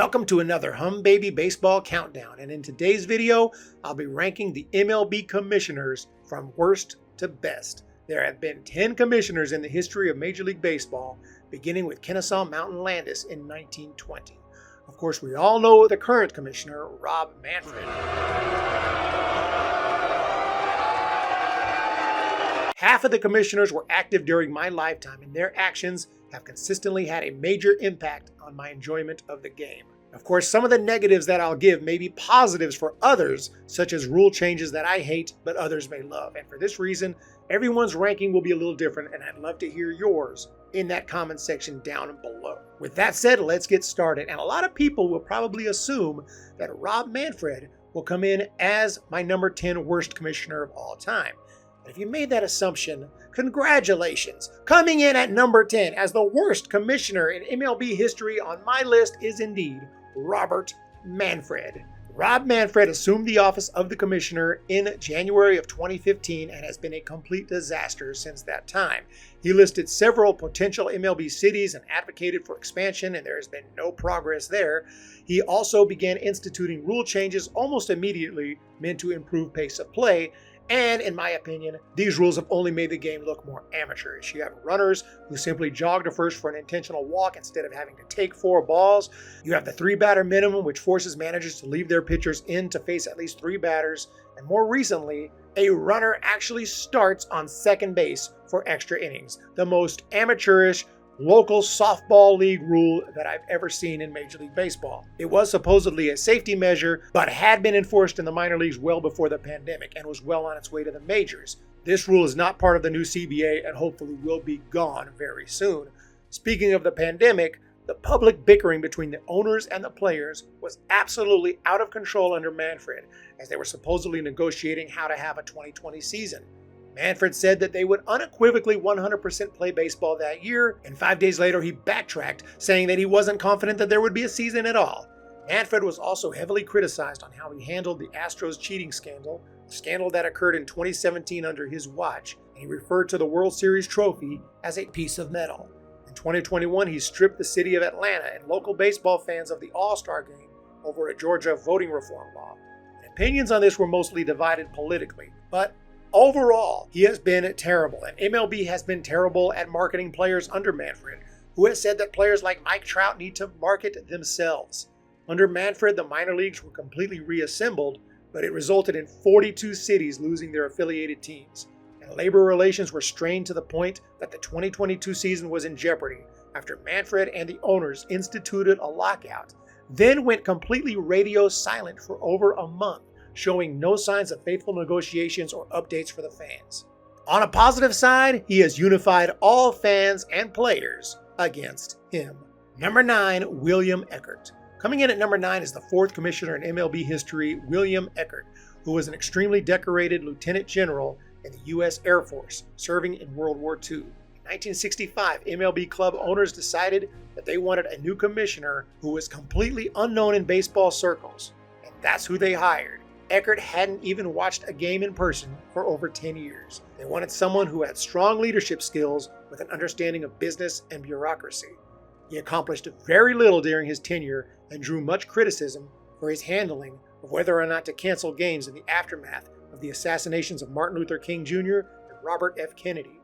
Welcome to another Humm Baby Baseball Countdown, and in today's video, I'll be ranking the MLB commissioners from worst to best. There have been 10 commissioners in the history of Major League Baseball, beginning with Kennesaw Mountain Landis in 1920. Of course, we all know the current commissioner, Rob Manfred. Half of the commissioners were active during my lifetime, and their actions have consistently had a major impact on my enjoyment of the game. Of course, some of the negatives that I'll give may be positives for others, such as rule changes that I hate but others may love. And for this reason, everyone's ranking will be a little different, and I'd love to hear yours in that comment section down below. With that said, let's get started. And a lot of people will probably assume that Rob Manfred will come in as my number 10 worst commissioner of all time. If you made that assumption, congratulations! Coming in at number 10 as the worst commissioner in MLB history on my list is indeed Robert Manfred. Rob Manfred assumed the office of the commissioner in January of 2015 and has been a complete disaster since that time. He listed several potential MLB cities and advocated for expansion, and there has been no progress there. He also began instituting rule changes almost immediately meant to improve pace of play. And in my opinion, these rules have only made the game look more amateurish. You have runners who simply jog to first for an intentional walk instead of having to take 4 balls. You have the 3-batter minimum, which forces managers to leave their pitchers in to face at least 3 batters. And more recently, a runner actually starts on second base for extra innings. The most amateurish local softball league rule that I've ever seen in Major League Baseball. It was supposedly a safety measure, but had been enforced in the minor leagues well before the pandemic and was well on its way to the majors. This rule is not part of the new CBA and hopefully will be gone very soon. Speaking of the pandemic, the public bickering between the owners and the players was absolutely out of control under Manfred, as they were supposedly negotiating how to have a 2020 season. Manfred said that they would unequivocally 100% play baseball that year, and 5 days later he backtracked, saying that he wasn't confident that there would be a season at all. Manfred was also heavily criticized on how he handled the Astros cheating scandal, a scandal that occurred in 2017 under his watch, and he referred to the World Series trophy as a piece of metal. In 2021, he stripped the city of Atlanta and local baseball fans of the All-Star game over a Georgia voting reform law. And opinions on this were mostly divided politically, but overall, he has been terrible, and MLB has been terrible at marketing players under Manfred, who has said that players like Mike Trout need to market themselves. Under Manfred, the minor leagues were completely reassembled, but it resulted in 42 cities losing their affiliated teams, and labor relations were strained to the point that the 2022 season was in jeopardy after Manfred and the owners instituted a lockout, then went completely radio silent for over a month, showing no signs of faithful negotiations or updates for the fans. On a positive side, he has unified all fans and players against him. Number 9, William Eckert. Coming in at number 9 is the 4th commissioner in MLB history, William Eckert, who was an extremely decorated lieutenant general in the U.S. Air Force, serving in World War II. In 1965, MLB club owners decided that they wanted a new commissioner who was completely unknown in baseball circles, and that's who they hired. Eckert hadn't even watched a game in person for over 10 years. They wanted someone who had strong leadership skills with an understanding of business and bureaucracy. He accomplished very little during his tenure and drew much criticism for his handling of whether or not to cancel games in the aftermath of the assassinations of Martin Luther King Jr. and Robert F. Kennedy.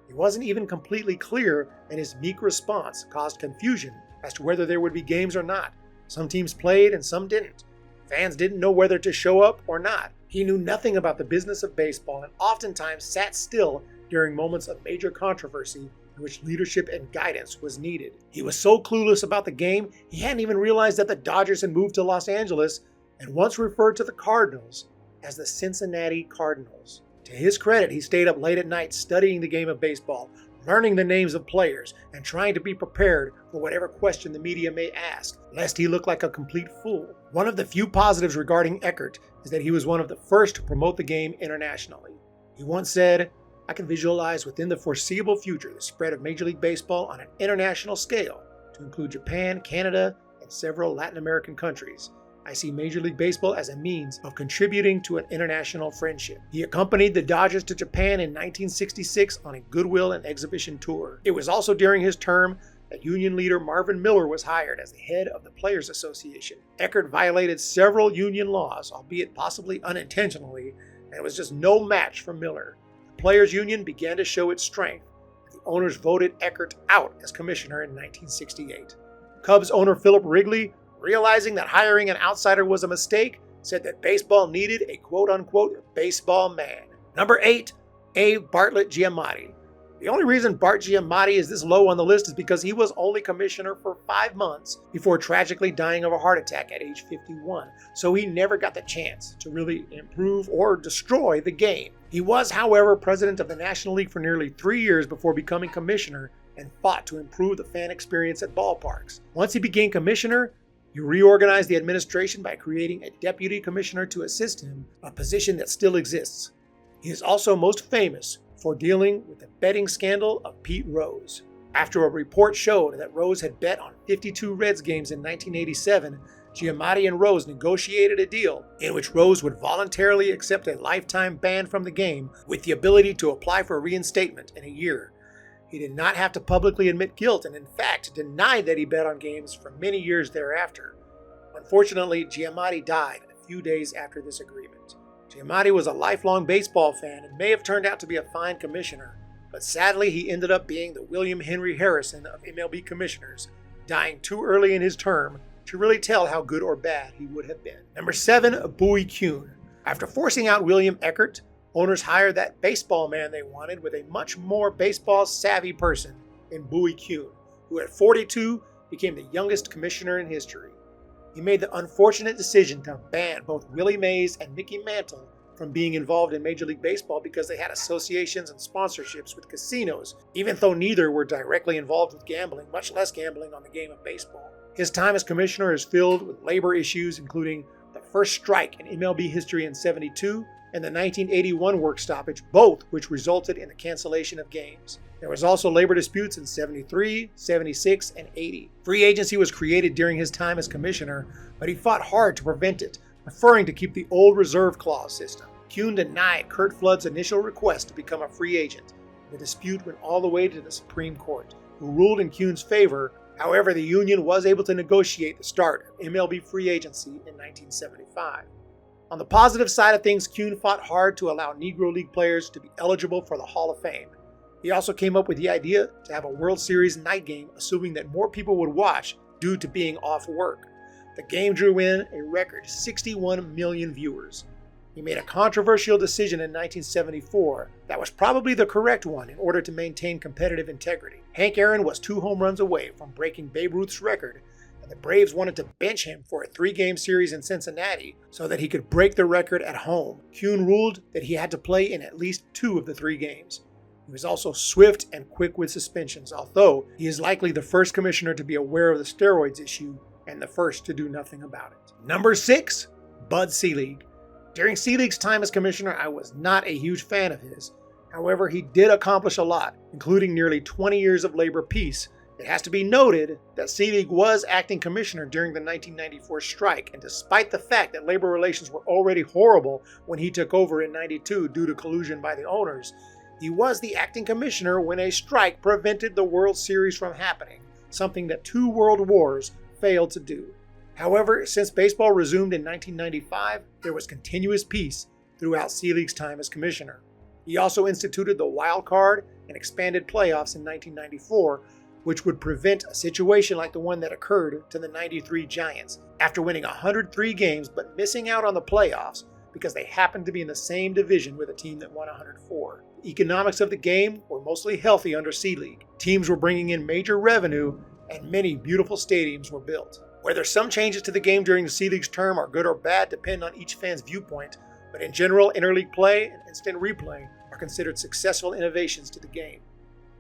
He wasn't even completely clear, and his meek response caused confusion as to whether there would be games or not. Some teams played and some didn't. Fans didn't know whether to show up or not. He knew nothing about the business of baseball and oftentimes sat still during moments of major controversy in which leadership and guidance was needed. He was so clueless about the game, he hadn't even realized that the Dodgers had moved to Los Angeles and once referred to the Cardinals as the Cincinnati Cardinals. To his credit, he stayed up late at night studying the game of baseball, learning the names of players, and trying to be prepared for whatever question the media may ask, lest he look like a complete fool. One of the few positives regarding Eckert is that he was one of the first to promote the game internationally. He once said, "I can visualize within the foreseeable future the spread of Major League Baseball on an international scale to include Japan, Canada, and several Latin American countries. I see Major League Baseball as a means of contributing to an international friendship." He accompanied the Dodgers to Japan in 1966 on a goodwill and exhibition tour. It was also during his term that union leader Marvin Miller was hired as the head of the Players Association. ECKERT violated several union laws, albeit possibly unintentionally, and was just no match for Miller. The Players Union began to show its strength. The owners voted ECKERT out as commissioner in 1968. Cubs owner Philip Wrigley, realizing that hiring an outsider was a mistake, said that baseball needed a quote-unquote baseball man. Number 8, A. Bartlett Giamatti. The only reason Bart Giamatti is this low on the list is because he was only commissioner for 5 months before tragically dying of a heart attack at age 51, so he never got the chance to really improve or destroy the game. He was, however, president of the National League for nearly 3 years before becoming commissioner and fought to improve the fan experience at ballparks. Once he became commissioner, he reorganized the administration by creating a deputy commissioner to assist him, a position that still exists. He is also most famous for dealing with the betting scandal of Pete Rose. After a report showed that Rose had bet on 52 Reds games in 1987, Giamatti and Rose negotiated a deal in which Rose would voluntarily accept a lifetime ban from the game with the ability to apply for reinstatement in a year. He did not have to publicly admit guilt and in fact denied that he bet on games for many years thereafter. Unfortunately, Giamatti died a few days after this agreement. Giamatti was a lifelong baseball fan and may have turned out to be a fine commissioner, but sadly he ended up being the William Henry Harrison of MLB commissioners, dying too early in his term to really tell how good or bad he would have been. Number 7, BOWIE KUHN. After forcing out William ECKERT, owners hired that baseball man they wanted with a much more baseball-savvy person in BOWIE KUHN, who at 42 became the youngest commissioner in history. He made the unfortunate decision to ban both Willie Mays and Mickey Mantle from being involved in Major League Baseball because they had associations and sponsorships with casinos, even though neither were directly involved with gambling, much less gambling on the game of baseball. His time as commissioner is filled with labor issues, including the first strike in MLB history in '72 and the 1981 work stoppage, both which resulted in the cancellation of games. There was also labor disputes in '73, '76, and '80. Free agency was created during his time as commissioner, but he fought hard to prevent it, preferring to keep the old reserve clause system. Kuhn denied Curt Flood's initial request to become a free agent. The dispute went all the way to the Supreme Court, who ruled in Kuhn's favor. However, the union was able to negotiate the start of MLB free agency in 1975. On the positive side of things, Kuhn fought hard to allow Negro League players to be eligible for the Hall of Fame. He also came up with the idea to have a World Series night game, assuming that more people would watch due to being off work. The game drew in a record 61 million viewers. He made a controversial decision in 1974 that was probably the correct one in order to maintain competitive integrity. Hank Aaron was 2 home runs away from breaking Babe Ruth's record, and the Braves wanted to bench him for a 3-game series in Cincinnati so that he could break the record at home. Kuhn ruled that he had to play in at least 2 of the 3 games. He was also swift and quick with suspensions, although he is likely the first commissioner to be aware of the steroids issue and the first to do nothing about it. Number 6, Bud Selig. During Selig's time as commissioner, I was not a huge fan of his. However, he did accomplish a lot, including nearly 20 years of labor peace. It has to be noted that Selig was acting commissioner during the 1994 strike, and despite the fact that labor relations were already horrible when he took over in '92 due to collusion by the owners, he was the acting commissioner when a strike prevented the World Series from happening, something that 2 world wars failed to do. However, since baseball resumed in 1995, there was continuous peace throughout Selig's time as commissioner. He also instituted the wild card and expanded playoffs in 1994, which would prevent a situation like the one that occurred to the '93 Giants after winning 103 games but missing out on the playoffs because they happened to be in the same division with a team that won 104. The economics of the game were mostly healthy under Selig. Teams were bringing in major revenue and many beautiful stadiums were built. Whether some changes to the game during Selig's term are good or bad depend on each fan's viewpoint, but in general, interleague play and instant replay are considered successful innovations to the game.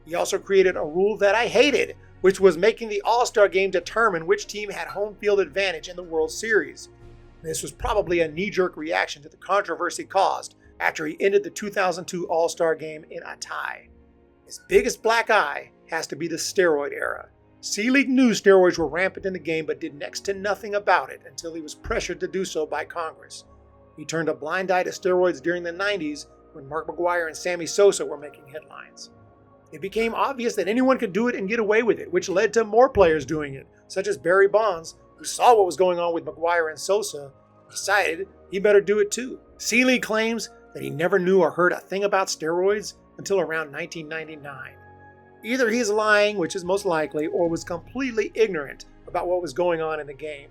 He also created a rule that I hated, which was making the All-Star game determine which team had home field advantage in the World Series. This was probably a knee-jerk reaction to the controversy caused after he ended the 2002 All-Star game in a tie. His biggest black eye has to be the steroid era. Selig knew steroids were rampant in the game but did next to nothing about it until he was pressured to do so by Congress. He turned a blind eye to steroids during the '90s when Mark McGwire and Sammy Sosa were making headlines. It became obvious that anyone could do it and get away with it, which led to more players doing it, such as Barry Bonds, who saw what was going on with McGwire and Sosa, and decided he better do it too. Selig claims that he never knew or heard a thing about steroids until around 1999. Either he's lying, which is most likely, or was completely ignorant about what was going on in the game.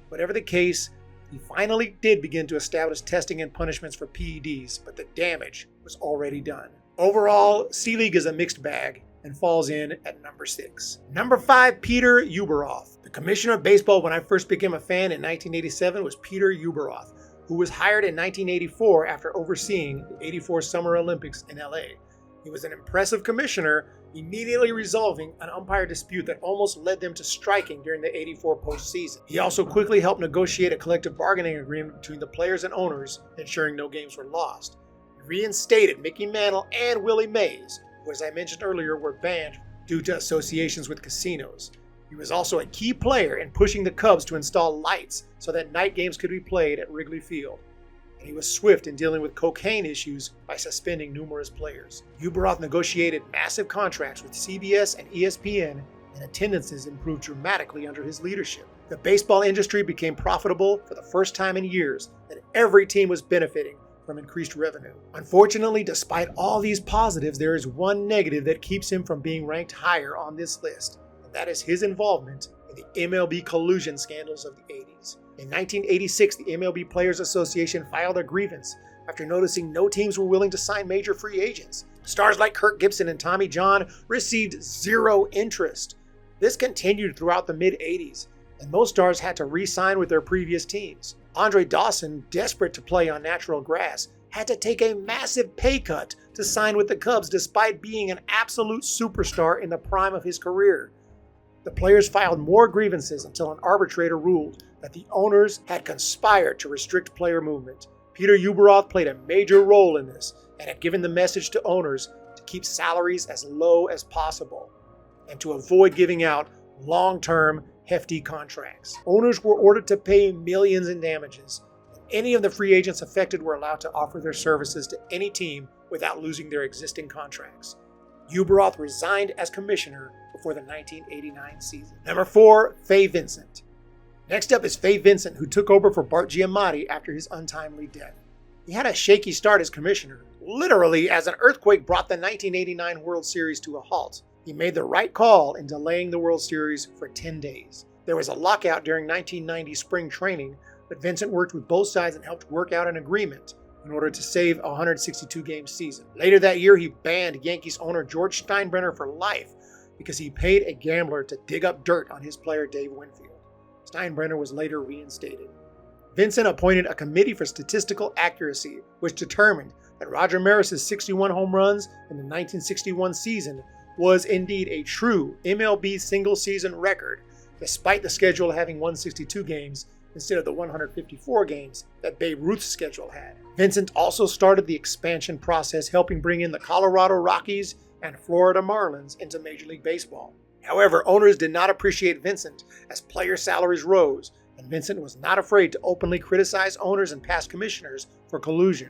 Whatever the case, he finally did begin to establish testing and punishments for PEDs, but the damage was already done. Overall, Selig is a mixed bag and falls in at number 6. Number 5, Peter UEBERROTH. The commissioner of baseball when I first became a fan in 1987 was Peter UEBERROTH, who was hired in 1984 after overseeing the '84 Summer Olympics in LA. He was an impressive commissioner, immediately resolving an umpire dispute that almost led them to striking during the '84 postseason. He also quickly helped negotiate a collective bargaining agreement between the players and owners, ensuring no games were lost. He reinstated Mickey Mantle and Willie Mays, who, as I mentioned earlier, were banned due to associations with casinos. He was also a key player in pushing the Cubs to install lights so that night games could be played at Wrigley Field. And he was swift in dealing with cocaine issues by suspending numerous players. UEBERROTH negotiated massive contracts with CBS and ESPN, and attendances improved dramatically under his leadership. The baseball industry became profitable for the first time in years, and every team was benefiting from increased revenue. Unfortunately, despite all these positives, there is one negative that keeps him from being ranked higher on this list, and that is his involvement in the MLB collusion scandals of the 80s. In 1986, the MLB Players Association filed a grievance after noticing no teams were willing to sign major free agents. Stars like Kirk Gibson and Tommy John received zero interest. This continued throughout the mid-80s, and most stars had to re-sign with their previous teams. Andre Dawson, desperate to play on natural grass, had to take a massive pay cut to sign with the Cubs despite being an absolute superstar in the prime of his career. The players filed more grievances until an arbitrator ruled that the owners had conspired to restrict player movement. Peter UEBERROTH played a major role in this and had given the message to owners to keep salaries as low as possible and to avoid giving out long-term, hefty contracts. Owners were ordered to pay millions in damages. Any of the free agents affected were allowed to offer their services to any team without losing their existing contracts. UEBERROTH resigned as commissioner before the 1989 season. Number 4, Fay Vincent. Next up is Fay Vincent, who took over for Bart Giamatti after his untimely death. He had a shaky start as commissioner, literally as an earthquake brought the 1989 World Series to a halt. He made the right call in delaying the World Series for 10 days. There was a lockout during 1990 spring training, but Vincent worked with both sides and helped work out an agreement in order to save a 162-game season. Later that year, he banned Yankees owner George Steinbrenner for life because he paid a gambler to dig up dirt on his player Dave Winfield. Steinbrenner was later reinstated. Vincent appointed a committee for statistical accuracy, which determined that Roger Maris's 61 home runs in the 1961 season was indeed a true MLB single-season record, despite the schedule having 162 games instead of the 154 games that Babe Ruth's schedule had. Vincent also started the expansion process, helping bring in the Colorado Rockies and Florida Marlins into Major League Baseball. However, owners did not appreciate Vincent as player salaries rose, and Vincent was not afraid to openly criticize owners and past commissioners for collusion.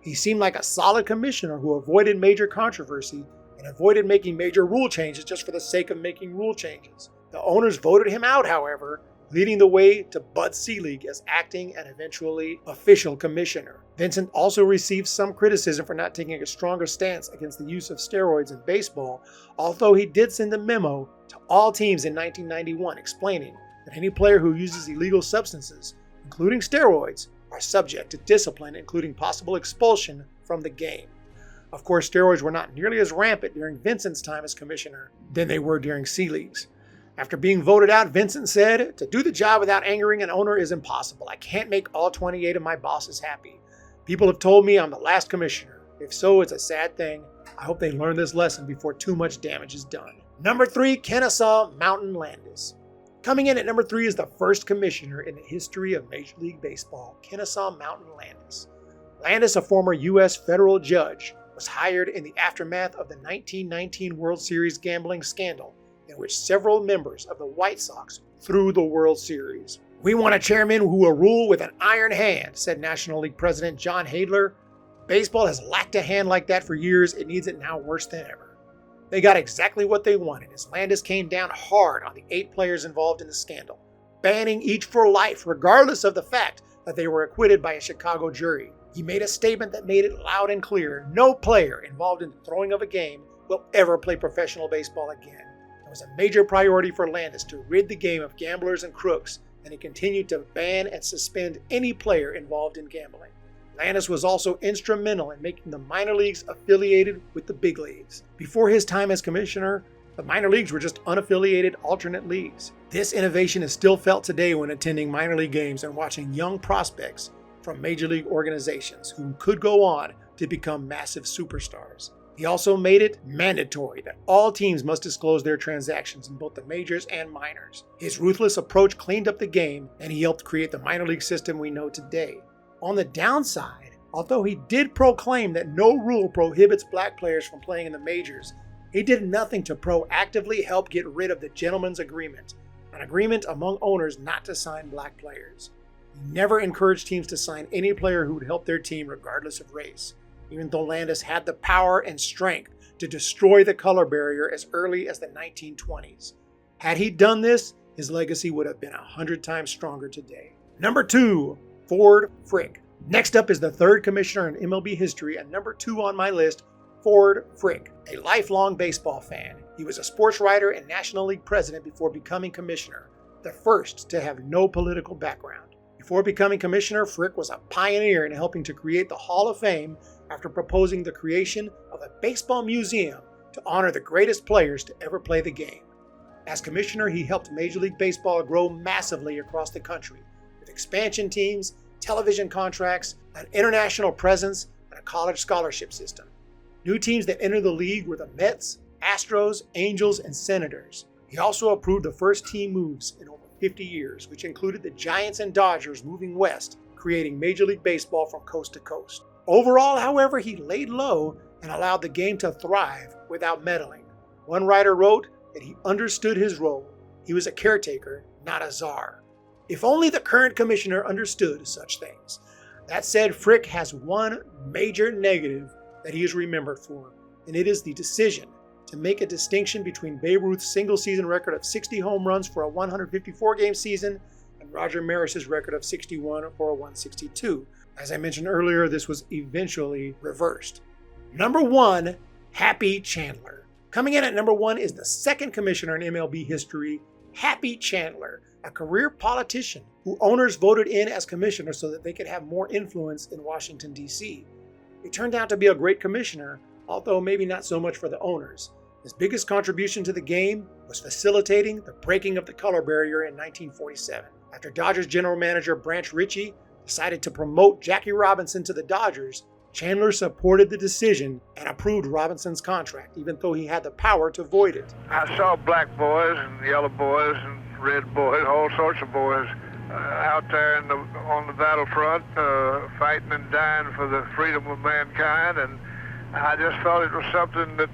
He seemed like a solid commissioner who avoided major controversy and avoided making major rule changes just for the sake of making rule changes. The owners voted him out, however, leading the way to Bud Selig as acting and eventually official commissioner. Vincent also received some criticism for not taking a stronger stance against the use of steroids in baseball, although he did send a memo to all teams in 1991 explaining that any player who uses illegal substances, including steroids, are subject to discipline, including possible expulsion from the game. Of course, steroids were not nearly as rampant during Vincent's time as commissioner than they were during Selig's. After being voted out, Vincent said, "To do the job without angering an owner is impossible. I can't make all 28 of my bosses happy. People have told me I'm the last commissioner. If so, it's a sad thing. I hope they learn this lesson before too much damage is done." Number 3, KENASAW Mountain Landis. Coming in at number 3 is the first commissioner in the history of Major League Baseball, Kenasau Mountain Landis. Landis, a former U.S. federal judge, was hired in the aftermath of the 1919 World Series gambling scandal, in which several members of the White Sox threw the World Series. "We want a chairman who will rule with an iron hand," said National League President John Haidler. "Baseball has lacked a hand like that for years. It needs it now worse than ever." They got exactly what they wanted as Landis came down hard on the 8 players involved in the scandal, banning each for life regardless of the fact that they were acquitted by a Chicago jury. He made a statement that made it loud and clear: no player involved in the throwing of a game will ever play professional baseball again. It was a major priority for Landis to rid the game of gamblers and crooks, and he continued to ban and suspend any player involved in gambling. Landis was also instrumental in making the minor leagues affiliated with the big leagues. Before his time as commissioner, the minor leagues were just unaffiliated alternate leagues. This innovation is still felt today when attending minor league games and watching young prospects from major league organizations who could go on to become massive superstars. He also made it mandatory that all teams must disclose their transactions in both the majors and minors. His ruthless approach cleaned up the game, and he helped create the minor league system we know today. On the downside, although he did proclaim that no rule prohibits black players from playing in the majors, he did nothing to proactively help get rid of the gentleman's agreement, an agreement among owners not to sign black players. He never encouraged teams to sign any player who would help their team regardless of race, even though Landis had the power and strength to destroy the color barrier as early as the 1920s. Had he done this, his legacy would have been 100 times stronger today. Number 2. Ford Frick. Next up is the third commissioner in MLB history, and number 2 on my list, Ford Frick. A lifelong baseball fan, he was a sports writer and National League president before becoming commissioner, the first to have no political background. Before becoming commissioner, Frick was a pioneer in helping to create the Hall of Fame after proposing the creation of a baseball museum to honor the greatest players to ever play the game. As commissioner, he helped Major League Baseball grow massively across the country, with expansion teams, television contracts, an international presence, and a college scholarship system. New teams that entered the league were the Mets, Astros, Angels, and Senators. He also approved the first team moves in over 50 years, which included the Giants and Dodgers moving west, creating Major League Baseball from coast to coast. Overall, however, he laid low and allowed the game to thrive without meddling. One writer wrote that he understood his role. He was a caretaker, not a czar. If only the current commissioner understood such things. That said, Frick has one major negative that he is remembered for, and it is the decision to make a distinction between Babe Ruth's single-season record of 60 home runs for a 154-game season and Roger Maris's record of 61 for a 162. As I mentioned earlier, this was eventually reversed. Number 1, Happy Chandler. Coming in at number 1 is the second commissioner in MLB history, Happy Chandler, a career politician who owners voted in as commissioner so that they could have more influence in Washington, D.C. He turned out to be a great commissioner, although maybe not so much for the owners. His biggest contribution to the game was facilitating the breaking of the color barrier in 1947. After Dodgers general manager Branch Rickey decided to promote Jackie Robinson to the Dodgers, Chandler supported the decision and approved Robinson's contract, even though he had the power to void it. I saw black boys and yellow boys and red boys, all sorts of boys out there on the battlefront, fighting and dying for the freedom of mankind, and I just thought it was something that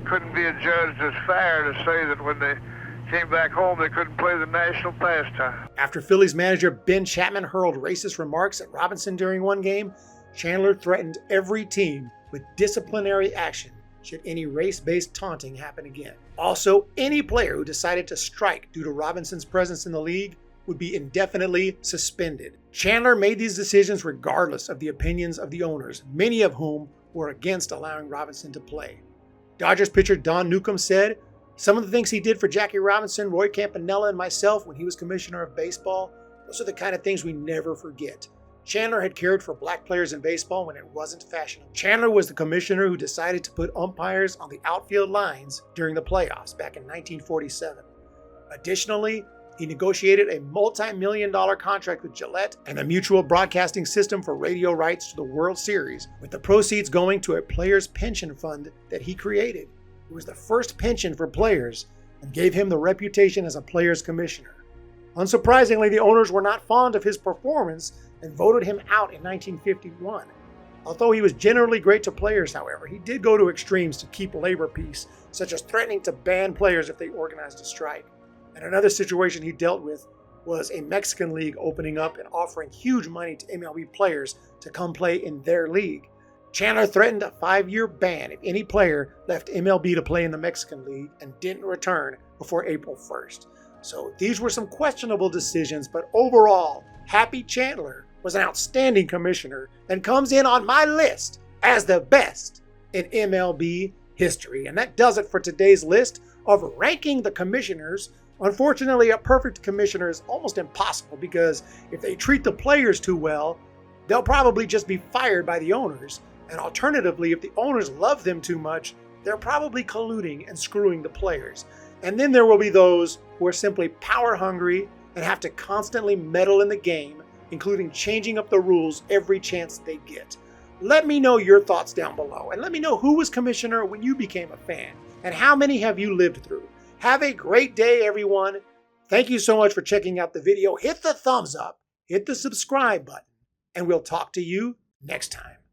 couldn't be adjudged as fair to say that when they came back home they couldn't play the national pastime. After Phillies manager Ben Chapman hurled racist remarks at Robinson during one game, Chandler threatened every team with disciplinary action should any race-based taunting happen again. Also, any player who decided to strike due to Robinson's presence in the league would be indefinitely suspended. Chandler made these decisions regardless of the opinions of the owners, many of whom were against allowing Robinson to play. Dodgers pitcher Don Newcomb said, "Some of the things he did for Jackie Robinson, Roy Campanella, and myself when he was commissioner of baseball, those are the kind of things we never forget." Chandler had cared for black players in baseball when it wasn't fashionable. Chandler was the commissioner who decided to put umpires on the outfield lines during the playoffs back in 1947. Additionally, he negotiated a multi-million-dollar contract with Gillette and the Mutual Broadcasting System for radio rights to the World Series, with the proceeds going to a players' pension fund that he created. It was the first pension for players and gave him the reputation as a players' commissioner. Unsurprisingly, the owners were not fond of his performance and voted him out in 1951. Although he was generally great to players, however, he did go to extremes to keep labor peace, such as threatening to ban players if they organized a strike. And another situation he dealt with was a Mexican league opening up and offering huge money to MLB players to come play in their league. Chandler threatened a 5-year ban if any player left MLB to play in the Mexican League and didn't return before April 1st. So these were some questionable decisions, but overall, Happy Chandler was an outstanding commissioner and comes in on my list as the best in MLB history. And that does it for today's list of ranking the commissioners. Unfortunately, a perfect commissioner is almost impossible because if they treat the players too well, they'll probably just be fired by the owners. And alternatively, if the owners love them too much, they're probably colluding and screwing the players. And then there will be those who are simply power hungry and have to constantly meddle in the game, including changing up the rules every chance they get. Let me know your thoughts down below, and let me know who was commissioner when you became a fan, and how many have you lived through. Have a great day, everyone. Thank you so much for checking out the video. Hit the thumbs up, hit the subscribe button, and we'll talk to you next time.